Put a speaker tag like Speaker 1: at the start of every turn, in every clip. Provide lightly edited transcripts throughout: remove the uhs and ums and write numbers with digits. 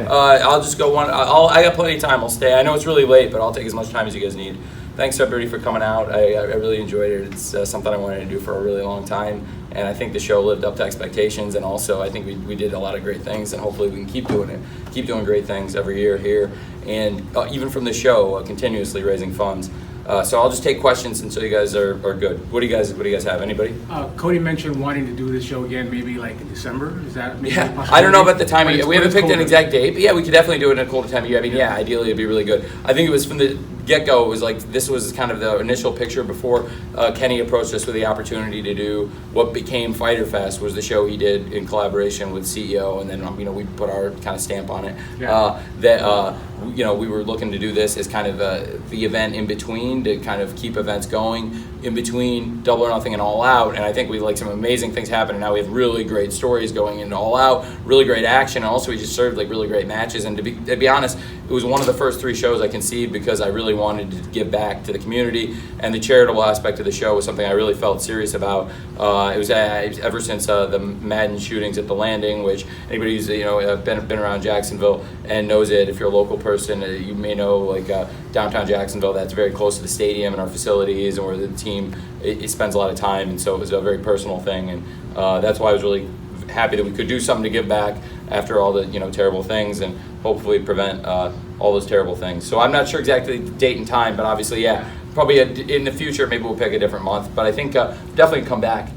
Speaker 1: I'll just go one. I got plenty of time. I'll stay. I know it's really late, but I'll take as much time as you guys need. Thanks everybody for coming out. I really enjoyed it. It's something I wanted to do for a really long time, and I think the show lived up to expectations. And also, I think we did a lot of great things, and hopefully we can keep doing it. Keep doing great things every year here, and even from the show, continuously raising funds. So I'll just take questions until you guys are good. What do you guys have? Anybody?
Speaker 2: Cody mentioned wanting to do this show again, maybe like in December. Is that maybe
Speaker 1: yeah? I don't know about the timing. We haven't picked an exact date, but yeah, we could definitely do it in a colder time of year. I mean, yeah, ideally it'd be really good. I think it was from the get-go. It was like this was kind of the initial picture before Kenny approached us with the opportunity to do what became Fighter Fest, was the show he did in collaboration with CEO, and then we put our kind of stamp on it. Yeah. We were looking to do this as kind of the event in between to kind of keep events going in between Double or Nothing and All Out, and I think we some amazing things happen, and now we have really great stories going into All Out, really great action, and also we just served really great matches. And to be honest, it was one of the first 3 shows I conceived because I really wanted to give back to the community, and the charitable aspect of the show was something I really felt serious about. It was ever since the Madden shootings at the Landing, which anybody who's been around Jacksonville and knows it, if you're a local person, you may know downtown Jacksonville, that's very close to the stadium and our facilities, and where the team it spends a lot of time, and so it was a very personal thing, and that's why I was really happy that we could do something to give back after all the terrible things, and hopefully prevent all those terrible things. So I'm not sure exactly the date and time, but obviously, yeah, probably in the future maybe we'll pick a different month, but I think definitely come back.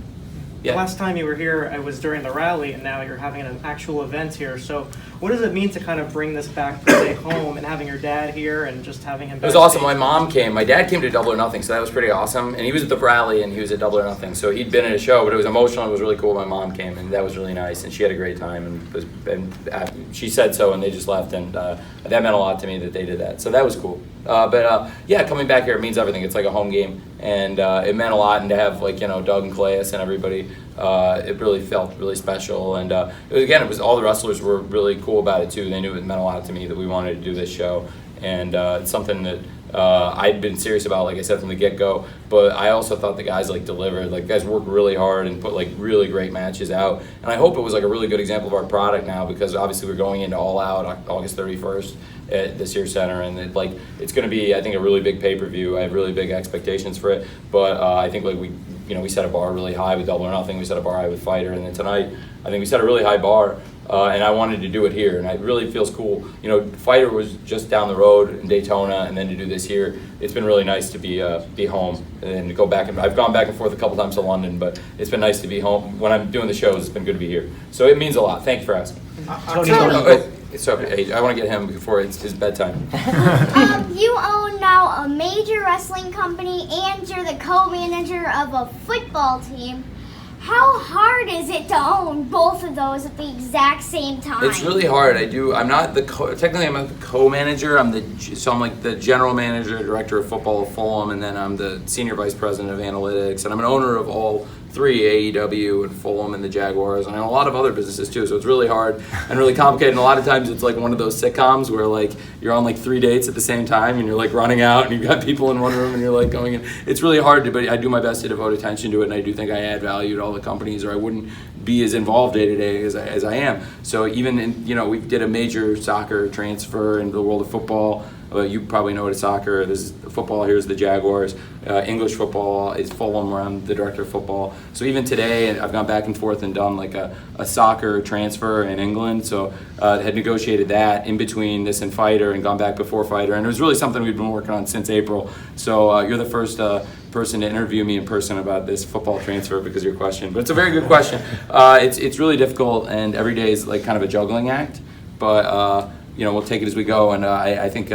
Speaker 3: Yeah. The last time you were here, it was during the rally, and now you're having an actual event here. So what does it mean to kind of bring this back to stay home and having your dad here and just having him back?
Speaker 1: It was awesome. My mom came. My dad came to Double or Nothing, so that was pretty awesome. And he was at the rally, and he was at Double or Nothing. So he'd been at a show, but it was emotional. It was really cool. My mom came, and that was really nice. And she had a great time. And she said so, and they just left. And that meant a lot to me that they did that. So that was cool. Yeah, coming back here, it means everything. It's like a home game. And it meant a lot. And to have, Doug and Calais and everybody, it really felt really special. And it was all the wrestlers were really cool about it too. They knew it meant a lot to me that we wanted to do this show, and it's something that I'd been serious about, like I said, from the get-go. But I also thought the guys delivered. The guys worked really hard and put really great matches out. And I hope it was a really good example of our product now, because obviously we're going into All Out August 31st at the Sears Center, and it's going to be, I think, a really big pay-per-view. I have really big expectations for it, but I think we set a bar really high with Double or Nothing. We set a bar high with Fighter, and then tonight I think we set a really high bar. And I wanted to do it here, and it really feels cool. Fighter was just down the road in Daytona, and then to do this here, it's been really nice to be home and to go back. And I've gone back and forth a couple times to London, but it's been nice to be home. When I'm doing the shows, it's been good to be here. So it means a lot. Thank you for asking. I want to get him before it's his bedtime.
Speaker 4: You own now a major wrestling company, and you're the co-manager of a football team. How hard is it to own both of those at the exact same time?
Speaker 1: It's really hard. I'm not technically I'm not the co-manager. I'm the general manager, director of football of Fulham, and then I'm the senior vice president of analytics, and I'm an owner of all 3, AEW and Fulham and the Jaguars, and a lot of other businesses too. So it's really hard and really complicated. And a lot of times it's one of those sitcoms where you're on 3 dates at the same time, and you're running out, and you've got people in one room, and you're going in. It's really hard but I do my best to devote attention to it, and I do think I add value to all the companies, or I wouldn't be as involved day to day as I am. So even we did a major soccer transfer into the world of football. You probably know it as soccer. This is football. Here's the Jaguars. English football is Fulham, where I'm the director of football. So even today, I've gone back and forth and done a soccer transfer in England. So had negotiated that in between this and Fighter, and gone back before Fighter. And it was really something we've been working on since April. So you're the first person to interview me in person about this football transfer because of your question. But it's a very good question. It's really difficult, and every day is kind of a juggling act. But we'll take it as we go, and I think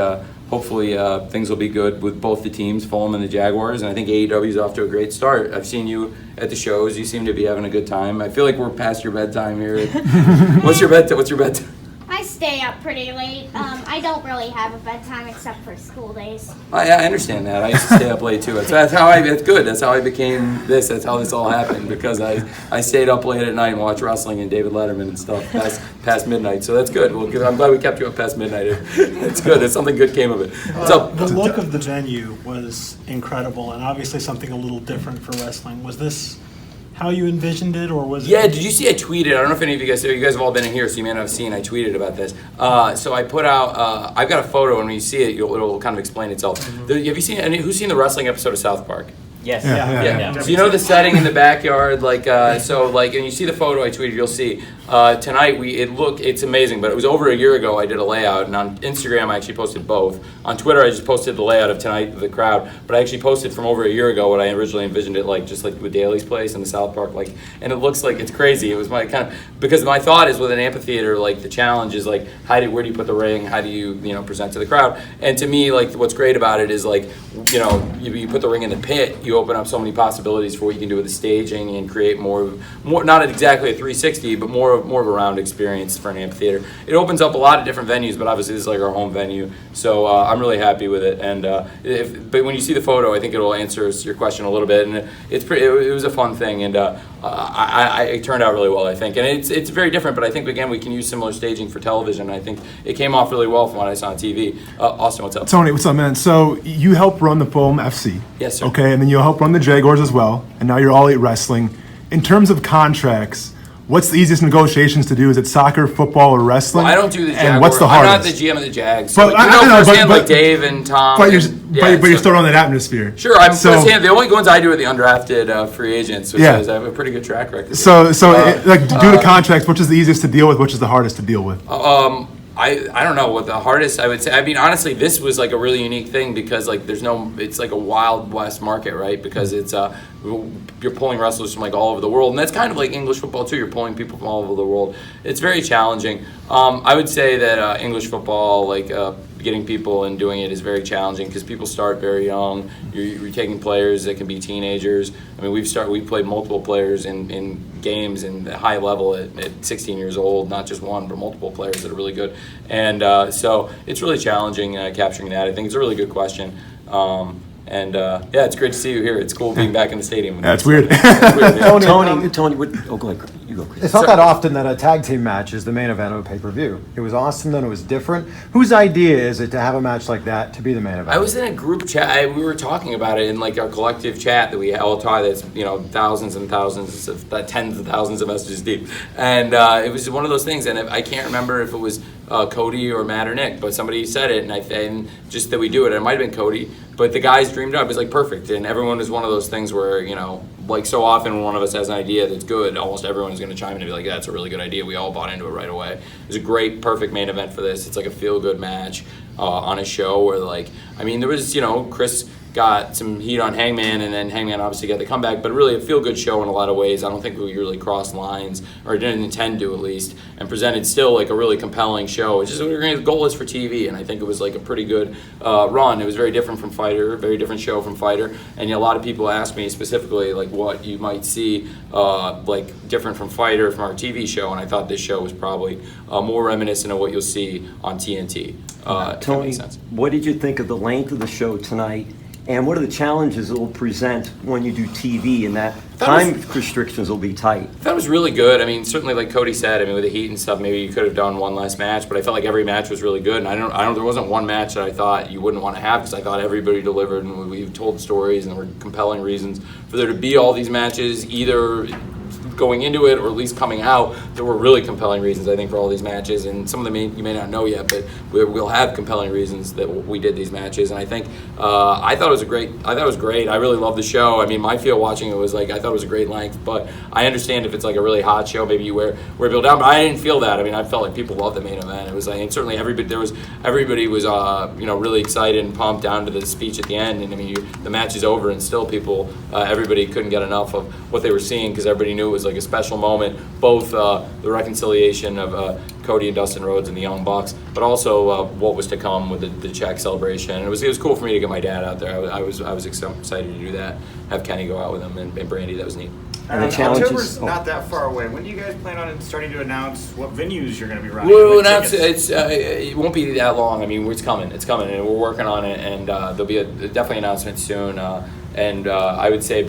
Speaker 1: hopefully things will be good with both the teams, Fulham and the Jaguars, and I think AEW is off to a great start. I've seen you at the shows. You seem to be having a good time. I feel like we're past your bedtime here. What's your bedtime?
Speaker 4: I stay up pretty late. I don't really have a bedtime except for school days.
Speaker 1: I understand that. I used to stay up late too. It's good. That's how I became this. That's how this all happened, because I stayed up late at night and watched wrestling and David Letterman and stuff past midnight. So that's good. Well, I'm glad we kept you up past midnight. It's good. It's something good came of it.
Speaker 5: The look of the venue was incredible, and obviously something a little different for wrestling. Was this how you envisioned it, or was it?
Speaker 1: Yeah, did you see I tweeted? I don't know if any of you guys have all been in here, so you may not have seen. I tweeted about this. So I put out. I've got a photo, and when you see it, it'll kind of explain itself. Have you seen who's seen the wrestling episode of South Park?
Speaker 6: Yes.
Speaker 1: Yeah. So you know the setting in the backyard, and you see the photo I tweeted, you'll see. Tonight it's amazing, but it was over a year ago I did a layout, and on Instagram I actually posted both. On Twitter I just posted the layout of tonight with the crowd, but I actually posted from over a year ago what I originally envisioned it like, just like with Daly's place in the South Park, and it looks like it's crazy. It was my because my thought is with an amphitheater, like the challenge is like where do you put the ring, how do you present to the crowd, and to me like what's great about it is like you put the ring in the pit, you open up so many possibilities for what you can do with the staging and create more not exactly a 360, but more of a round experience for an amphitheater. It opens up a lot of different venues, but obviously this is like our home venue, so I'm really happy with it. And but when you see the photo, I think it'll answer your question a little bit. And it was a fun thing, and it turned out really well, I think. And it's very different, but I think again we can use similar staging for television. I think it came off really well from what I saw on TV. Austin, what's up?
Speaker 7: Tony, what's up, man? So you help run the Fulham F.C.
Speaker 1: Yes, sir.
Speaker 7: Okay, and then you help run the Jaguars as well, and now you're All Elite Wrestling. In terms of contracts, what's the easiest negotiations to do? Is it soccer, football, or wrestling?
Speaker 1: Well, I don't do the Jaguars.
Speaker 7: And what's the hardest?
Speaker 1: I'm not the GM of the Jags.
Speaker 7: But
Speaker 1: So
Speaker 7: I know,
Speaker 1: firsthand,
Speaker 7: but
Speaker 1: like Dave and Tom.
Speaker 7: But you're still on that atmosphere.
Speaker 1: Sure, I'm
Speaker 7: so,
Speaker 1: firsthand. The only ones I do are the undrafted free agents, which is I have a pretty good track record.
Speaker 7: So due to contracts, which is the easiest to deal with? Which is the hardest to deal with?
Speaker 1: I don't know what the hardest I would say. I mean, honestly, this was like a really unique thing because like it's like a wild west market, right? Because it's you're pulling wrestlers from like all over the world, and that's kind of like English football too. You're pulling people from all over the world. It's very challenging. I would say that English football, like getting people and doing it is very challenging because people start very young. You're taking players that can be teenagers. I mean, we've played multiple players in games and high level at 16 years old, not just one, but multiple players that are really good. And so it's really challenging capturing that. I think it's a really good question. It's great to see you here. It's cool being back in the stadium.
Speaker 7: That's weird.
Speaker 6: Tony, go ahead. You go, Chris.
Speaker 8: It's not that often that a tag team match is the main event of a pay-per-view. It was awesome, then it was different. Whose idea is it to have a match like that to be the main event?
Speaker 1: I was in a group chat. We were talking about it in like our collective chat that we all talk. That's thousands and thousands of tens of thousands of messages deep, and it was one of those things. And I can't remember if it was Cody or Matt or Nick, but somebody said it, and just that we do it. It might have been Cody, but the guys dreamed up. It was like perfect, and everyone is one of those things where like so often when one of us has an idea that's good, almost everyone is going to chime in and be like, "That's a really good idea." We all bought into it right away. It was a great, perfect main event for this. It's like a feel-good match on a show where there was Chris got some heat on Hangman, and then Hangman obviously got the comeback, but really a feel-good show in a lot of ways. I don't think we really crossed lines, or didn't intend to at least, and presented still like a really compelling show. It's just the goal is for TV, and I think it was like a pretty good run. It was very different from Fighter, very different show from Fighter, and a lot of people asked me specifically like what you might see like different from Fighter from our TV show, and I thought this show was probably more reminiscent of what you'll see on TNT.
Speaker 6: Tony, what did you think of the length of the show tonight? And what are the challenges it will present when you do TV, and that time restrictions will be tight?
Speaker 1: That was really good. I mean, certainly like Cody said, with the heat and stuff, maybe you could have done one less match, but I felt like every match was really good. And there wasn't one match that I thought you wouldn't want to have, because I thought everybody delivered, and we've told stories, and there were compelling reasons for there to be all these matches, either going into it or at least coming out. There were really compelling reasons, I think, for all these matches, and some of them you may not know yet, but we'll have compelling reasons that we did these matches. And I think I thought it was great. I really loved the show. I mean, my feel watching it was like, I thought it was a great length, but I understand if it's like a really hot show, maybe you wear people down, but I didn't feel that. I mean, I felt like people loved the main event. It was like, and certainly everybody was really excited and pumped down to the speech at the end. And I mean, the match is over, and still everybody couldn't get enough of what they were seeing, because everybody knew it was like a special moment, both the reconciliation of Cody and Dustin Rhodes and the Young Bucks, but also what was to come with the Czech celebration. And it was cool for me to get my dad out there. I was excited to do that, have Kenny go out with him, and Brandy. That was neat.
Speaker 6: And the challenges.
Speaker 9: October's not that far away. When do you guys plan on starting to announce what venues you're going to be running?
Speaker 1: We'll announce it won't be that long. I mean, it's coming, and we're working on it, and there'll be definitely announcement soon. And I would say,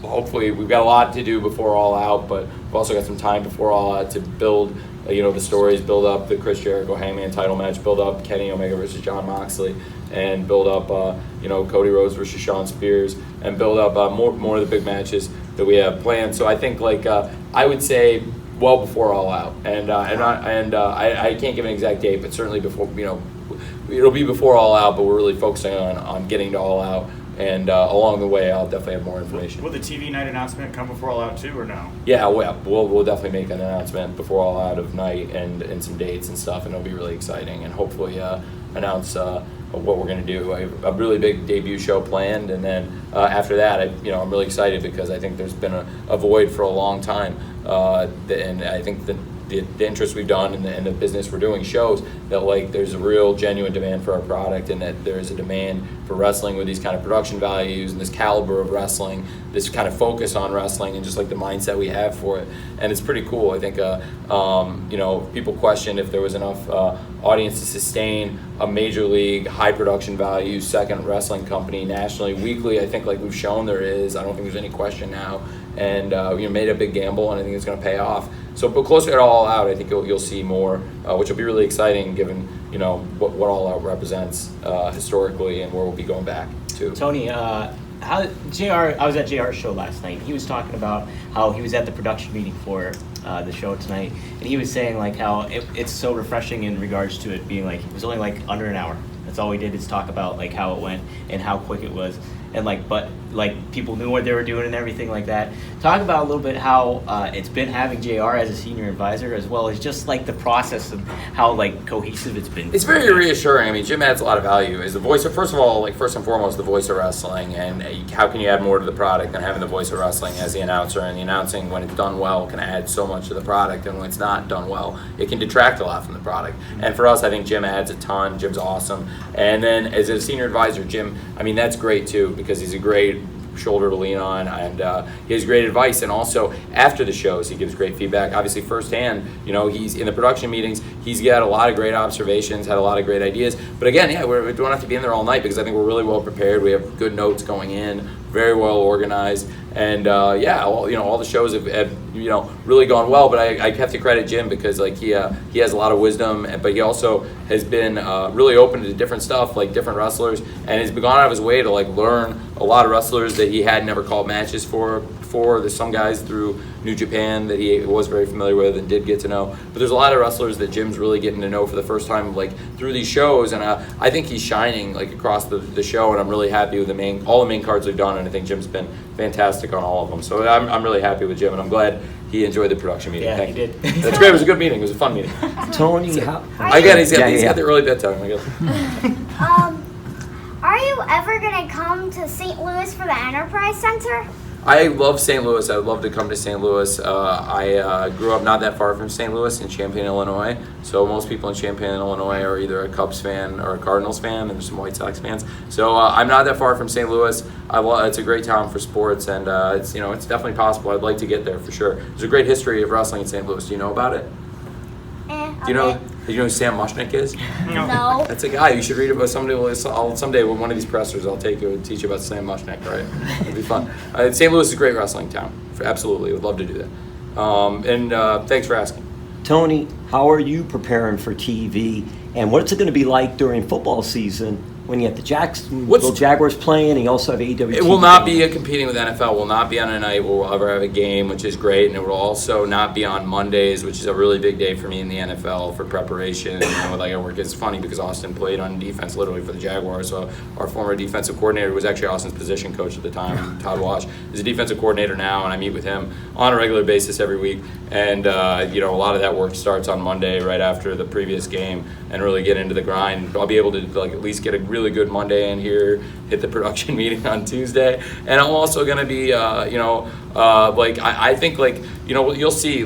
Speaker 1: hopefully we've got a lot to do before All Out, but we've also got some time before All Out to build, the stories, build up the Chris Jericho Hangman title match, build up Kenny Omega versus Jon Moxley, and build up, Cody Rhodes versus Shawn Spears, and build up more of the big matches. that we have planned. So I think like I would say well before All Out, and I can't give an exact date, but certainly before, it'll be before All Out, but we're really focusing on getting to All Out. And along the way, I'll definitely have more information.
Speaker 9: Will the TV night announcement come before All Out too, or no?
Speaker 1: Yeah, we'll definitely make an announcement before All Out of night and some dates and stuff, and it'll be really exciting. And hopefully announce what we're going to do. I have a really big debut show planned, and then after that, I'm really excited because I think there's been a void for a long time, and I think that the interest we've done and the business we're doing shows that like there's a real genuine demand for our product, and that there is a demand for wrestling with these kind of production values and this caliber of wrestling, this kind of focus on wrestling, and just like the mindset we have for it. And it's pretty cool. I think people questioned if there was enough audience to sustain a major league high production value second wrestling company nationally weekly. I think like we've shown there is. I don't think there's any question now, and made a big gamble, and I think it's going to pay off. So, but closer to All Out, I think you'll see more, which will be really exciting given what All Out represents historically and where we'll be going back to.
Speaker 5: Tony, I was at JR's show last night. He was talking about how he was at the production meeting for the show tonight, and he was saying like how it's so refreshing in regards to it being like it was only like under an hour. That's all we did is talk about like how it went and how quick it was, and but people knew what they were doing and everything like that. Talk about a little bit how it's been having JR as a senior advisor, as well as just like the process of how like cohesive it's been.
Speaker 1: It's very reassuring. I mean, Jim adds a lot of value as the voice of, first of all, like first and foremost, the voice of wrestling, and how can you add more to the product than having the voice of wrestling as the announcer? And the announcing, when it's done well, can add so much to the product, and when it's not done well, it can detract a lot from the product. And for us, I think Jim adds a ton. Jim's awesome. And then as a senior advisor, Jim, I mean, that's great too, because he's a great shoulder to lean on, and he has great advice. And also after the shows, he gives great feedback. Obviously firsthand, he's in the production meetings, he's got a lot of great observations, had a lot of great ideas. But again, we don't have to be in there all night, because I think we're really well prepared. We have good notes going in, very well organized, and all the shows have really gone well. But I have to credit Jim, because like he has a lot of wisdom, but he also has been really open to different stuff, like different wrestlers, and has gone out of his way to like learn a lot of wrestlers that he had never called matches for. There's some guys through New Japan that he was very familiar with and did get to know, but there's a lot of wrestlers that Jim's really getting to know for the first time, like through these shows. And I think he's shining like across the show, and I'm really happy with all the main cards we've done, and I think Jim's been fantastic on all of them. So I'm really happy with Jim, and I'm glad he enjoyed the production meeting.
Speaker 5: Yeah,
Speaker 1: Thank
Speaker 5: he
Speaker 1: you.
Speaker 5: did.
Speaker 1: That's great. It was a good meeting. It was a fun meeting.
Speaker 6: Tony,
Speaker 1: He's got the early bedtime, I guess.
Speaker 4: Are you ever gonna come to St. Louis for the Enterprise Center?
Speaker 1: I love St. Louis. I would love to come to St. Louis. I grew up not that far from St. Louis in Champaign, Illinois. So most people in Champaign, Illinois are either a Cubs fan or a Cardinals fan, and there's some White Sox fans. So I'm not that far from St. Louis. It's a great town for sports, and it's definitely possible. I'd like to get there for sure. There's a great history of wrestling in St. Louis. Do you know about it? Do you know who Sam Mushnick is?
Speaker 4: No.
Speaker 1: That's a guy you should read about. Someday with one of these pressers, I'll take you and teach you about Sam Mushnick. Right? It'd be fun. St. Louis is a great wrestling town. Absolutely, would love to do that. Thanks for asking.
Speaker 6: Tony, how are you preparing for TV, and what's it going to be like during football season when you have the Jaguars playing, and you also have AEW?
Speaker 1: It will not be competing with NFL. Will not be on a night where we'll ever have a game, which is great, and it will also not be on Mondays, which is a really big day for me in the NFL for preparation. It's funny because Austin played on defense literally for the Jaguars. So our former defensive coordinator was actually Austin's position coach at the time, Todd Wash, is a defensive coordinator now, and I meet with him on a regular basis every week. And a lot of that work starts on Monday right after the previous game, and really get into the grind. I'll be able to at least get a really good Monday in here, hit the production meeting on Tuesday, and I'm also going to be, I think you'll see,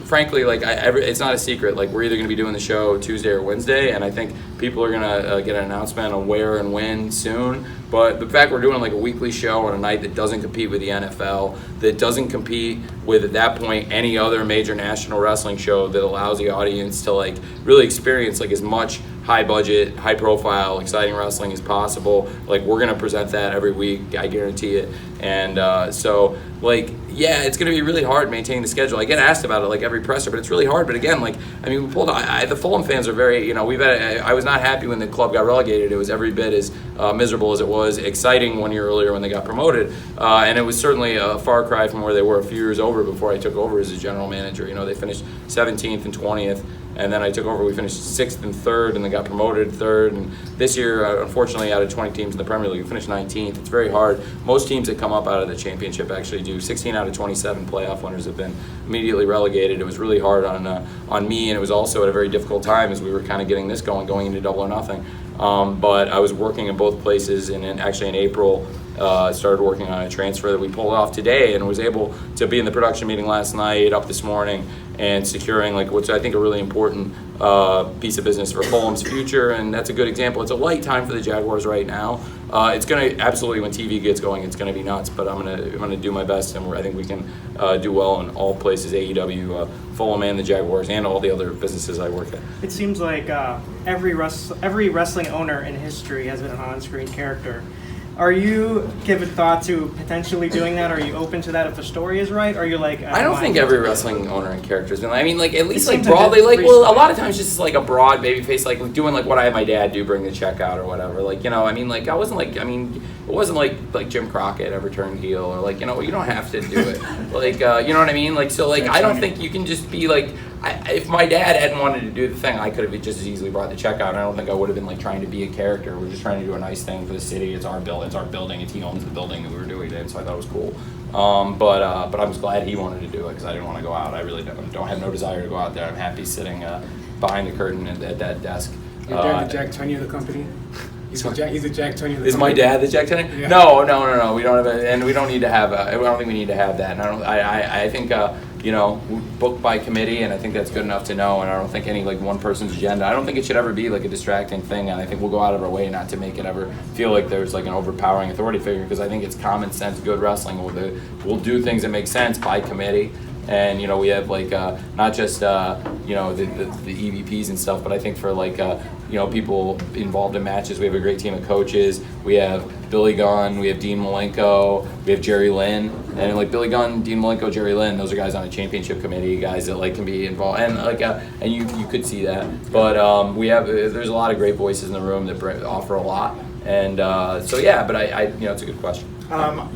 Speaker 1: frankly, it's not a secret. We're either going to be doing the show Tuesday or Wednesday, and I think people are going to get an announcement on where and when soon. But the fact we're doing a weekly show on a night that doesn't compete with the NFL, that doesn't compete with, at that point, any other major national wrestling show, that allows the audience to really experience as much high budget, high profile, exciting wrestling as possible. We're going to present that every week, I guarantee it. And yeah, it's going to be really hard maintaining the schedule. I get asked about it like every presser, but it's really hard. But again, like, I mean, we pulled. The Fulham fans are very, you know, I was not happy when the club got relegated. It was every bit as miserable as it was exciting 1 year earlier when they got promoted, and it was certainly a far cry from where they were a few years over before I took over as a general manager. You know, they finished 17th and 20th. And then I took over, we finished 6th and 3rd, and then got promoted 3rd. And this year, unfortunately, out of 20 teams in the Premier League, we finished 19th. It's very hard. Most teams that come up out of the championship actually do. 16 out of 27 playoff winners have been immediately relegated. It was really hard on me, and it was also at a very difficult time as we were kind of getting this going into Double or Nothing. But I was working in both places, and actually in April, started working on a transfer that we pulled off today, and was able to be in the production meeting last night, up this morning, and securing which I think a really important piece of business for Fulham's future. And that's a good example. It's a light time for the Jaguars right now. It's going to absolutely, when TV gets going, it's going to be nuts. But I'm going to do my best, and I think we can do well in all places: AEW, Fulham, and the Jaguars, and all the other businesses I work at.
Speaker 3: It seems like every wrestling owner in history has been an on-screen character. Are you giving thought to potentially doing that? Are you open to that if the story is right? Or are you like...
Speaker 1: I don't think every wrestling owner and character has been... I mean, at least
Speaker 3: seems
Speaker 1: broadly,
Speaker 3: like a
Speaker 1: well, a lot of times just a broad baby face, doing what I had my dad do, bring the check out or whatever. I wasn't it wasn't like Jim Crockett ever turned heel, or you don't have to do it. You know what I mean? I don't think you can just be if my dad hadn't wanted to do the thing, I could have just as easily brought the check out. And I don't think I would have been trying to be a character. We're just trying to do a nice thing for the city. It's our building. He owns the building that we were doing it in, so I thought it was cool. But I was glad he wanted to do it because I didn't want to go out. I really don't have no desire to go out there. I'm happy sitting behind the curtain at that desk.
Speaker 2: Your dad, the Jack Tunney of the company? He's the Jack Tunney of the
Speaker 1: Is
Speaker 2: company.
Speaker 1: my dad the Jack Tunney?
Speaker 2: Yeah.
Speaker 1: No. We don't have it, and we don't need to have. I don't think we need to have that. And I think booked by committee, and I think that's good enough to know. And I don't think any one person's agenda. I don't think it should ever be a distracting thing. And I think we'll go out of our way not to make it ever feel like there's an overpowering authority figure, because I think it's common sense, good wrestling. We'll do things that make sense by committee. And we have not just the EVPs and stuff, but I think for people involved in matches, we have a great team of coaches. We have Billy Gunn, we have Dean Malenko, we have Jerry Lynn, and Billy Gunn, Dean Malenko, Jerry Lynn, those are guys on a championship committee, guys that can be involved, and and you could see that. But there's a lot of great voices in the room that offer a lot, and but it's a good question.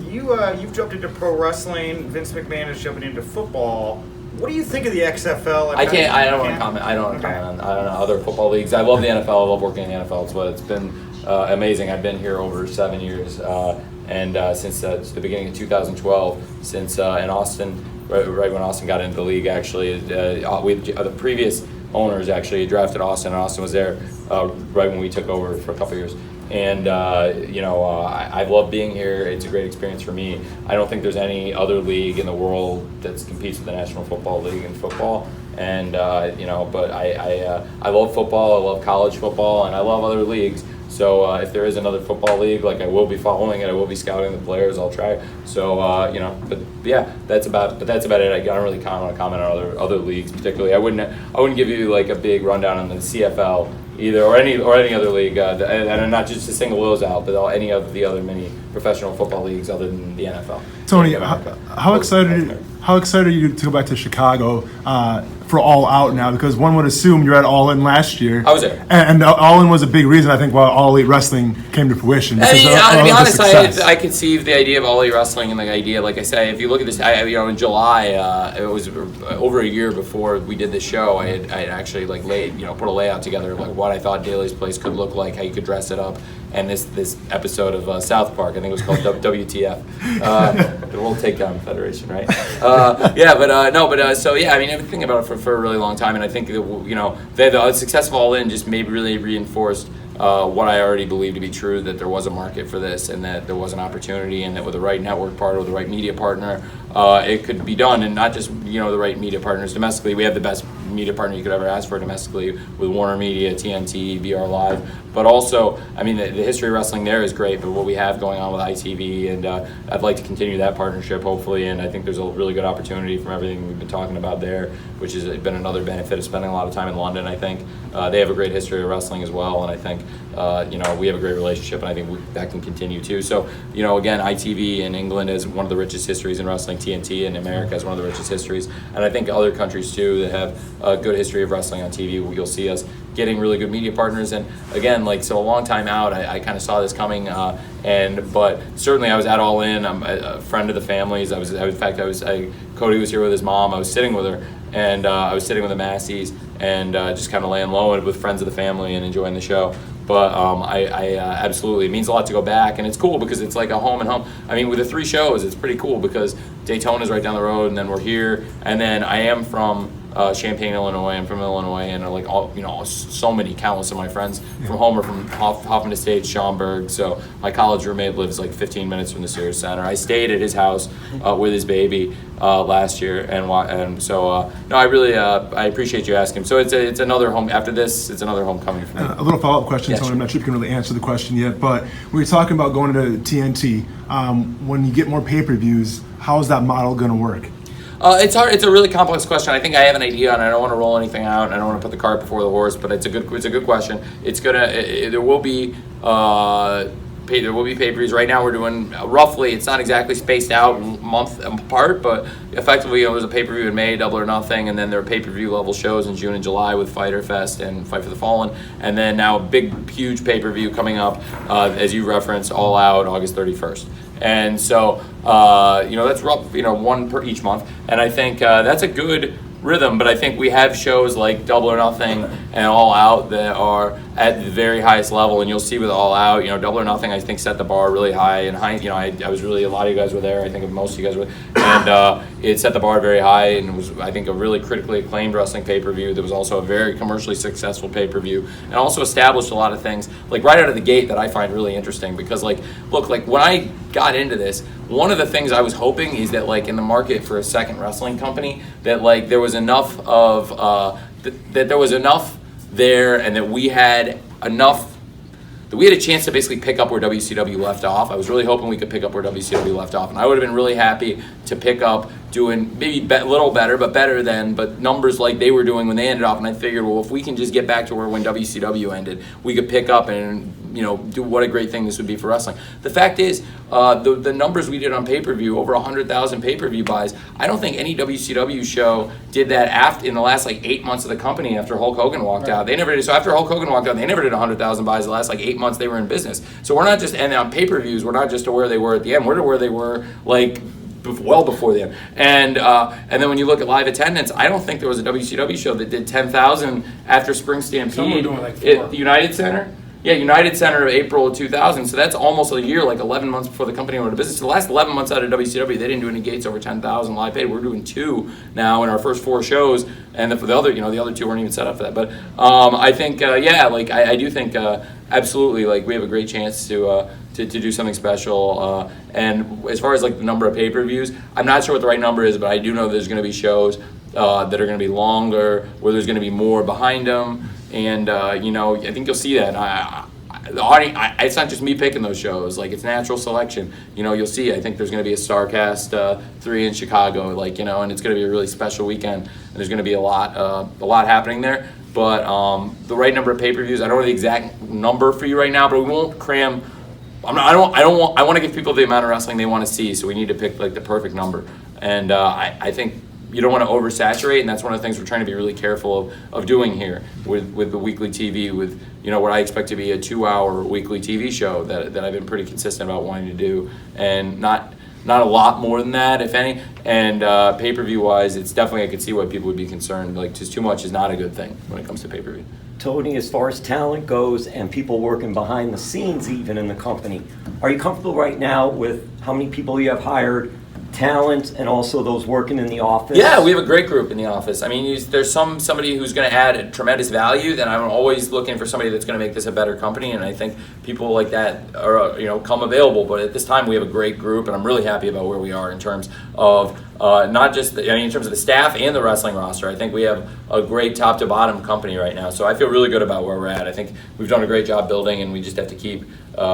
Speaker 9: You've jumped into pro wrestling. Vince McMahon is jumping into football. What do you think of the XFL?
Speaker 1: I don't want to comment. I don't want to comment on other football leagues. I love the NFL. I love working in the NFL. It's been amazing. I've been here over 7 years, and since the beginning of 2012, since in Austin, right when Austin got into the league, actually, the previous owners actually drafted Austin, and Austin was there right when we took over for a couple of years. And I love being here. It's a great experience for me. I don't think there's any other league in the world that competes with the National Football League in football. And but I love football. I love college football, and I love other leagues. So if there is another football league, I will be following it. I will be scouting the players. I'll try. So but yeah, that's about it. I don't really want to comment on other leagues particularly. I wouldn't give you a big rundown on the CFL either, or any other league, and not just to single those out, but any of the other many professional football leagues other than the NFL.
Speaker 7: Tony, how excited are you to go back to Chicago for All Out now? Because one would assume you're at All In last year.
Speaker 1: I was there.
Speaker 7: And All In was a big reason, I think, why All Elite Wrestling came to fruition.
Speaker 1: I mean, to be honest, I conceived the idea of All Elite Wrestling and the idea, like I say, if you look at this, in July, it was over a year before we did this show, I had actually put a layout together of what I thought Daly's Place could look like, how you could dress it up. And this episode of South Park, I think it was called WTF, the World Takedown Federation, right? So I've been thinking about it for a really long time, and I think the success of All In just maybe really reinforced what I already believed to be true, that there was a market for this, and that there was an opportunity, and that with the right network partner, with the right media partner, it could be done. And not just the right media partners domestically. We have the best media partner you could ever ask for domestically with Warner Media, TNT, BR Live, but also the history of wrestling there is great, but what we have going on with ITV, and I'd like to continue that partnership hopefully, and I think there's a really good opportunity from everything we've been talking about there, which has been another benefit of spending a lot of time in London. I think they have a great history of wrestling as well, and I think we have a great relationship, and I think that can continue too. So again, ITV in England is one of the richest histories in wrestling. TNT in America has one of the richest histories, and I think other countries too that have a good history of wrestling on TV. You'll see us getting really good media partners, and again, like, so a long time out, I kind of saw this coming, but certainly I was at All In. I'm a friend of the family's. Cody was here with his mom. I was sitting with her, and I was sitting with the Masseys, and just kind of laying low with friends of the family and enjoying the show. But I absolutely, it means a lot to go back, and it's cool because it's like a home and home. I mean, with the 3 shows, it's pretty cool because Daytona's right down the road, and then we're here, and then I am from Champaign, Illinois. I'm from Illinois, and like so many countless of my friends from home are from Hoffman Estates, Schaumburg. So my college roommate lives like 15 minutes from the Sears Center. I stayed at his house with his baby last year, and so no, I really I appreciate you asking. So it's another home after this. It's another homecoming for me.
Speaker 7: A little follow-up question,
Speaker 1: Yeah,
Speaker 7: Tony.
Speaker 1: sure.
Speaker 7: I'm not sure if you can really answer the question yet, but we were talking about going to TNT. When you get more pay-per-views, how is that model going to work?
Speaker 1: It's hard. It's a really complex question. I think I have an idea, and I don't want to roll anything out, and I don't want to put the cart before the horse. But it's a good question. There will be pay-per-views. Right now we're doing roughly. It's not exactly spaced out month apart, but effectively there's a pay-per-view in May, Double or Nothing, and then there are pay-per-view level shows in June and July with Fighter Fest and Fight for the Fallen, and then now a big, huge pay-per-view coming up, as you referenced, All Out, August 31st. And so, that's rough, one per each month. And I think that's a good rhythm, but I think we have shows like Double or Nothing and All Out that are at the very highest level, and you'll see with All Out, Double or Nothing, I think, set the bar really high, and I was really, a lot of you guys were there, I think most of you guys were, and it set the bar very high, and it was, I think, a really critically acclaimed wrestling pay-per-view. There was also a very commercially successful pay-per-view, and also established a lot of things, like right out of the gate, that I find really interesting, because look, when I got into this, one of the things I was hoping is that, like, in the market for a second wrestling company, that, like, there was enough of that there was enough there, and that we had enough, that we had a chance to basically pick up where WCW left off. I was really hoping we could pick up where WCW left off, and I would have been really happy to pick up doing maybe a little better, but numbers like they were doing when they ended off. And I figured, well, if we can just get back to when WCW ended, we could pick up and do what a great thing this would be for wrestling. The fact is, the numbers we did on pay-per-view, over 100,000 pay-per-view buys. I don't think any WCW show did that in the last 8 months of the company after Hulk Hogan walked out. They never did. So after Hulk Hogan walked out, they never did 100,000 buys the last 8 months they were in business. So we're not just, and on pay-per-views, we're not just to where they were at the end. We're to where they were well before the end. And then when you look at live attendance, I don't think there was a WCW show that did 10,000 after Spring Stampede.
Speaker 2: Some were doing 4.
Speaker 1: At the United Center. Yeah, United Center of April of 2000. So that's almost a year, 11 months before the company went out of business. So the last 11 months out of WCW, they didn't do any gates over 10,000 live paid. We're doing 2 now in our first 4 shows, and the other 2 weren't even set up for that. But I think, I do think absolutely, we have a great chance to do something special. And as far as the number of pay-per-views, I'm not sure what the right number is, but I do know there's going to be shows that are going to be longer, where there's going to be more behind them. And I think you'll see that. The audience, it's not just me picking those shows. It's natural selection. You'll see. I think there's going to be a StarCast 3 in Chicago. And it's going to be a really special weekend. And there's going to be a lot happening there. But the right number of pay-per-views, I don't know the exact number for you right now, but we won't cram. I want to give people the amount of wrestling they want to see. So we need to pick the perfect number. And I think you don't want to oversaturate, and that's one of the things we're trying to be really careful of doing here with the weekly TV, with what I expect to be a 2-hour weekly TV show that I've been pretty consistent about wanting to do, and not a lot more than that, if any. And pay-per-view wise, it's definitely, I could see why people would be concerned. Just too much is not a good thing when it comes to pay-per-view.
Speaker 6: Tony, as far as talent goes and people working behind the scenes even in the company, are you comfortable right now with how many people you have hired, talent, and also those working in the office?
Speaker 1: Yeah, we have a great group in the office. I mean, there's somebody who's going to add a tremendous value. Then I'm always looking for somebody that's going to make this a better company, and I think people like that are come available. But at this time, we have a great group, and I'm really happy about where we are in terms of not just in terms of the staff and the wrestling roster. I think we have a great top to bottom company right now, so I feel really good about where we're at. I think we've done a great job building, and we just have to keep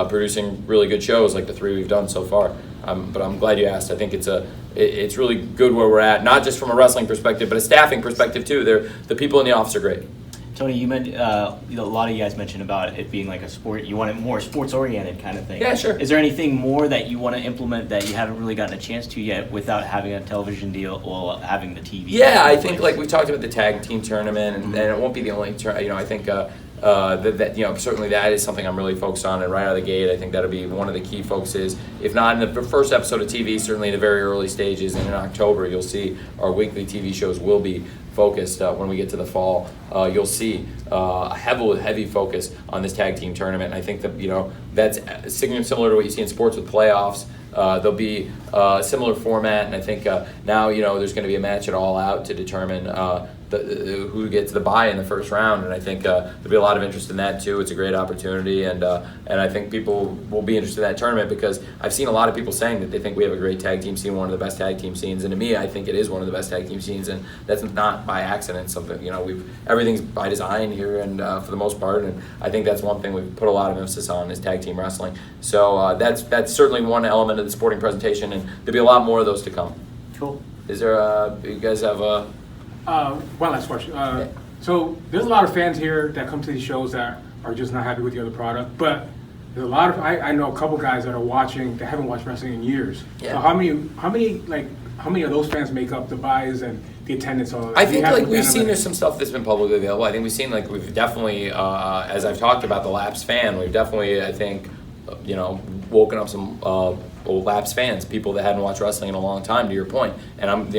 Speaker 1: producing really good shows like the 3 we've done so far. But I'm glad you asked. I think it's really good where we're at, not just from a wrestling perspective, but a staffing perspective too. The people in the office are great.
Speaker 5: Tony, you mentioned a lot of you guys mentioned about it being like a sport. You want it more sports-oriented kind of thing.
Speaker 1: Yeah, sure.
Speaker 5: Is there anything more that you want to implement that you haven't really gotten a chance to yet without having a television deal or having the TV?
Speaker 1: Yeah, I think like we talked about the tag team tournament, and it won't be the only I think that certainly that is something I'm really focused on, and right out of the gate, I think that'll be one of the key focuses. If not in the first episode of TV, certainly in the very early stages, and in October, you'll see our weekly TV shows will be focused. When we get to the fall, you'll see a heavy focus on this tag team tournament. And I think that that's similar to what you see in sports with playoffs. There'll be a similar format, and I think now there's going to be a match at All Out to determine who gets the bye in the first round, and I think there'll be a lot of interest in that too. It's a great opportunity, and I think people will be interested in that tournament because I've seen a lot of people saying that they think we have a great tag team scene, one of the best tag team scenes, and to me, I think it is one of the best tag team scenes, and that's not by accident. Something everything's by design here, and for the most part, and I think that's one thing we've put a lot of emphasis on is tag team wrestling. So that's certainly one element of the sporting presentation, and there'll be a lot more of those to come.
Speaker 5: Cool.
Speaker 1: Is there you guys have a?
Speaker 2: One last question. So there's a lot of fans here that come to these shows that are just not happy with the other product, but there's a lot of I know a couple guys that are watching that haven't watched wrestling in years.
Speaker 1: Yeah.
Speaker 2: So how many of those fans make up the buys and the attendance?
Speaker 1: I think we've seen there's some stuff that's been publicly available. I think we've seen we've definitely as I've talked about the lapsed fan, we've definitely I think woken up some old lapsed fans, people that hadn't watched wrestling in a long time, to your point. And I'm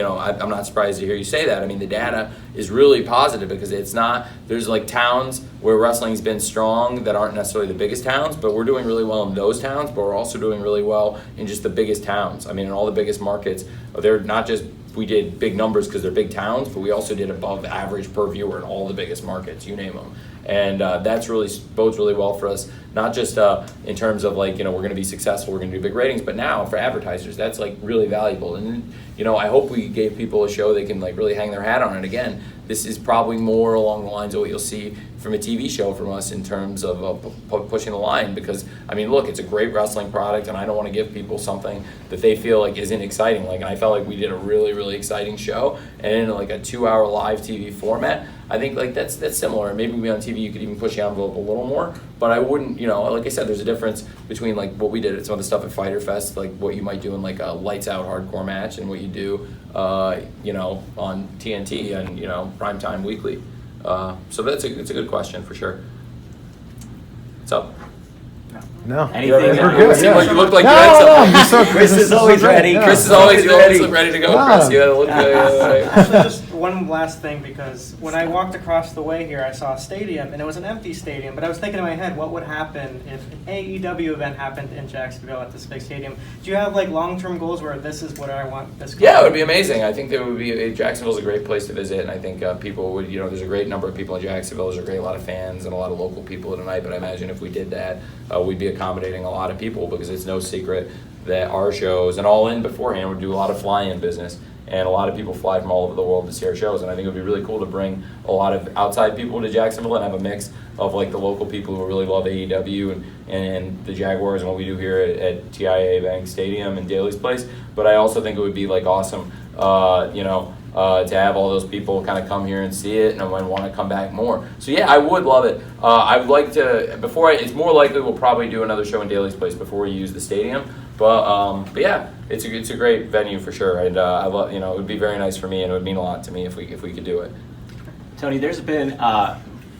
Speaker 1: not surprised to hear you say that. I mean, the data is really positive because there's like towns where wrestling's been strong that aren't necessarily the biggest towns, but we're doing really well in those towns, but we're also doing really well in just the biggest towns. I mean, in all the biggest markets, they're not just we did big numbers because they're big towns, but we also did above average per viewer in all the biggest markets, you name them. And that's really bodes really well for us, not just in terms of we're going to be successful, we're going to do big ratings, but now for advertisers, that's really valuable. And I hope we gave people a show they can really hang their hat on. And again, this is probably more along the lines of what you'll see from a TV show from us in terms of pushing the line, because I mean, look, it's a great wrestling product, and I don't want to give people something that they feel isn't exciting. And I felt like we did a really, really exciting show, and in a 2-hour live TV format, I think that's similar. Maybe we on TV you could even push the envelope a little more, but I wouldn't. Like I said, there's a difference between what we did at some of the stuff at Fyter Fest, what you might do in a lights out hardcore match, and what you do, on TNT and primetime weekly. So it's a good question for sure. What's up?
Speaker 8: No.
Speaker 5: Anything?
Speaker 8: We're good.
Speaker 1: You
Speaker 8: Yeah.
Speaker 1: looked like you had something.
Speaker 8: You're so
Speaker 6: Chris is always ready.
Speaker 8: Yeah.
Speaker 1: Chris is always ready to go. Chris, you had to look
Speaker 3: Actually, just one last thing, because when I walked across the way here, I saw a stadium, and it was an empty stadium, but I was thinking in my head, what would happen if an AEW event happened in Jacksonville at this big stadium? Do you have long-term goals where this is what I want this?
Speaker 1: Yeah, it would be amazing. I think there would be Jacksonville's a great place to visit, and I think people would. There's a great number of people in Jacksonville. There's a lot of fans and a lot of local people tonight. But I imagine if we did that, we'd be accommodating a lot of people, because it's no secret that our shows and All In beforehand would do a lot of fly-in business, and a lot of people fly from all over the world to see our shows. And I think it would be really cool to bring a lot of outside people to Jacksonville and have a mix of the local people who really love AEW and the Jaguars and what we do here at TIAA Bank Stadium and Daly's Place. But I also think it would be awesome, to have all those people kind of come here and see it and want to come back more. So yeah, I would love it. I would like to, it's more likely we'll probably do another show in Daly's Place before we use the stadium. But yeah, it's a great venue for sure. And I love, it would be very nice for me, and it would mean a lot to me if we could do it.
Speaker 5: Tony, there's been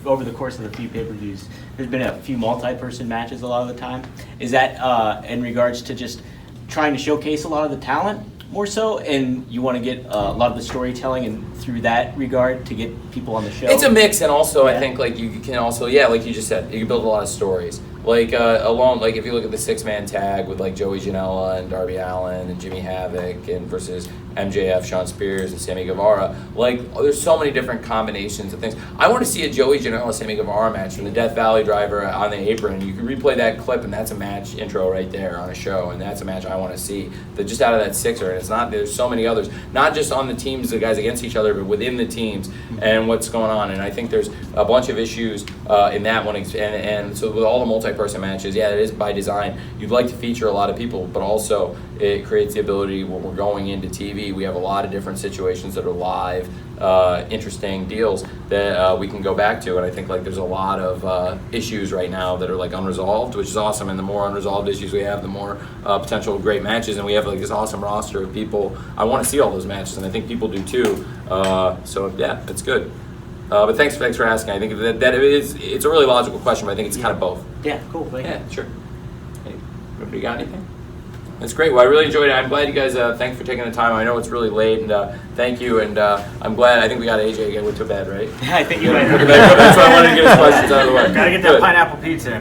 Speaker 5: over the course of the few pay-per-views, there's been a few multi-person matches a lot of the time. Is that in regards to just trying to showcase a lot of the talent more so, and you want to get a lot of the storytelling and through that regard to get people on the show?
Speaker 1: It's a mix, and also I think you can also, like you just said, you can build a lot of stories. If you look at the 6-man tag with Joey Janela and Darby Allin and Jimmy Havoc and versus MJF, Sean Spears, and Sammy Guevara, there's so many different combinations of things. I want to see a Joey Janela Sammy Guevara match from the Death Valley Driver on the apron. You can replay that clip, and that's a match intro right there on a show, and that's a match I want to see. But just out of that 6er, and it's not. There's so many others, not just on the teams, the guys against each other, but within the teams and what's going on. And I think there's a bunch of issues in that one, and so with all the multi-person matches, it is by design. You'd like to feature a lot of people, but also it creates the ability when we're going into TV TV, we have a lot of different situations that are live, interesting deals that we can go back to. And I think like there's a lot of issues right now that are like unresolved, which is awesome. And the more unresolved issues we have, the more potential great matches. And we have like this awesome roster of people. I want to see all those matches, and I think people do too. So yeah, it's good. But thanks for asking. I think it's a really logical question, but I think it's kind of both.
Speaker 5: Yeah, cool. Thank you.
Speaker 1: Yeah, sure. Hey, everybody got anything? That's great. Well, I really enjoyed it. I'm glad you guys, thanks for taking the time. I know it's really late, and thank you. And I'm glad, I think we got AJ again. Went to bed, right?
Speaker 5: I think you might.
Speaker 1: That's why I wanted to get his questions out of the way.
Speaker 9: Gotta get that
Speaker 1: Good.
Speaker 9: pineapple pizza.